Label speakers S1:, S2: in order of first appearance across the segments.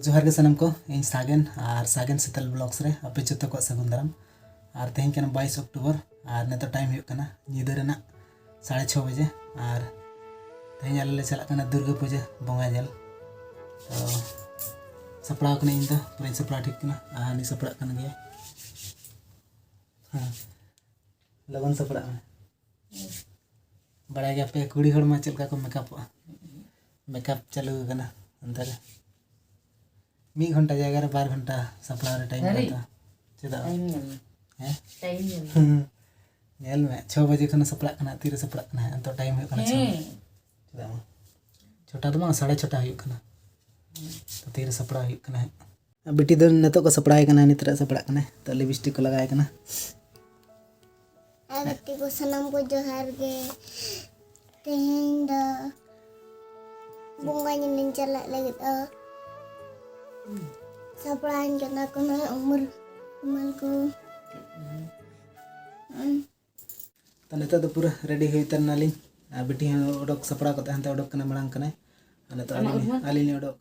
S1: जोहार के सनम को इन सागेन और सागेन शीतल ब्लॉग्स रे अपे जतो को सगुन दाराम और तेहन के 22 अक्टूबर और नेतो टाइम हुई कना नीदा रेना 6:30 बजे और तेहन आले ले चला कना दुर्गा पूजा बंगा जल तो सपड़ा कने इन द पूरा सपड़ा ठीक कना आनी सपड़ा कन गया हां लगन सपड़ा में बड़ा गया पे कुड़ी हड़ मा चलका को मेकअप चालू कना अंदर 1 घंटा जगह 12 घंटा सपड़ा रे टाइम रहता चेदा हैं टाइम नेल में 6 बजे खन सपड़ा कना तीर सपड़ा कना अंत टाइम हो कना चेदा छोटा तो 6:30 हो कना तो तीर सपड़ा हो कना बेटी दो नतो को सपड़ा कना नितरा सपड़ा कना तो लिपस्टिक को लगाए कना
S2: बेटी को सनम को जोहार गे तेहें the bunga nyelin celak lagi saplaan kena kena umur umurku
S1: तो नेता तो पूरा रेडी हुई तरना लिन बेटी ओडक सपड़ा को तहन ओडक कना मड़ांग कना अने तो आली ने ओडक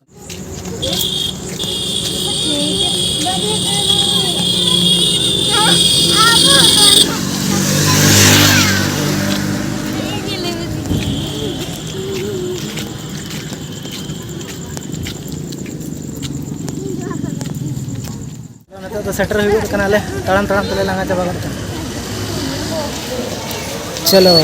S1: तो सेटर हुई कना ले तड़म तड़म तले लांगा चाबा करता चलो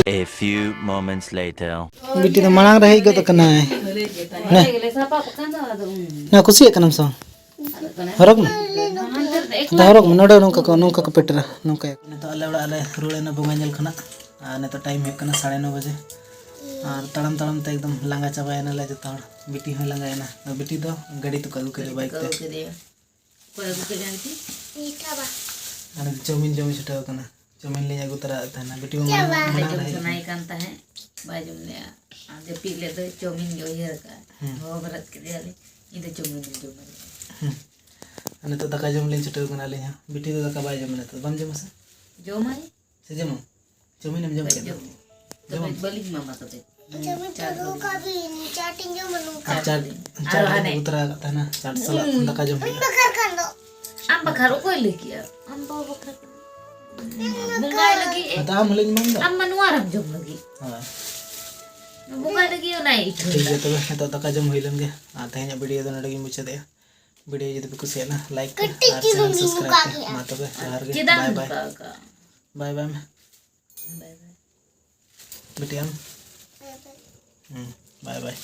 S3: A few moments later.
S1: बेटी तो मनांग रही गो तो कना है ना कुसी कनम सो हरक ना हरक नोडे नोका को पेटरा नोका तो अले बड़ा अले रुळे ना बंगा जल खना ने तो टाइम है कना 9:30 बजे और तड़म तड़म ते एकदम लांगा चाबायना ले जता बेटी हो लांगायना बेटी तो गाड़ी तो कदू करे बाइक ते कोई को के जानती मीठा बा अने चौमिन छटाव कना चौमिन ले जागो तरा था बेटी मना रही
S4: सुनाई कांता है बाजू ने आगे पीले तो चौमिन जो ये का हो भरत के दियाले इधर चौमिन जो मारे
S1: अने तो दका जम ले छटाव कना ले बेटी तो दका बाय जम ले तो बम जम से
S4: जो मारे
S1: से जम चौमिन में जम के
S4: तो बली मामा तो दे
S2: चौमिन तो का भी चाटिंग जो मनु का
S1: चाट उतरा था ना चाट सला दका जम
S2: बकर कर दो
S4: हम बकर कोई लेके हम बकर बुंगाई लगी
S1: बता मलिन मंगा
S4: हम मनुआरम जम लगी
S1: हां
S4: बुंगाई लगी नहीं
S1: ठीक है तो दका जम होइलन गे तेहन वीडियो तो नडगी मुचे दे वीडियो जदि कुछ ना लाइक और चैनल सब्सक्राइब मा तबे जोहार गे bye bye bye bye bye bye बेटियान बाय बाय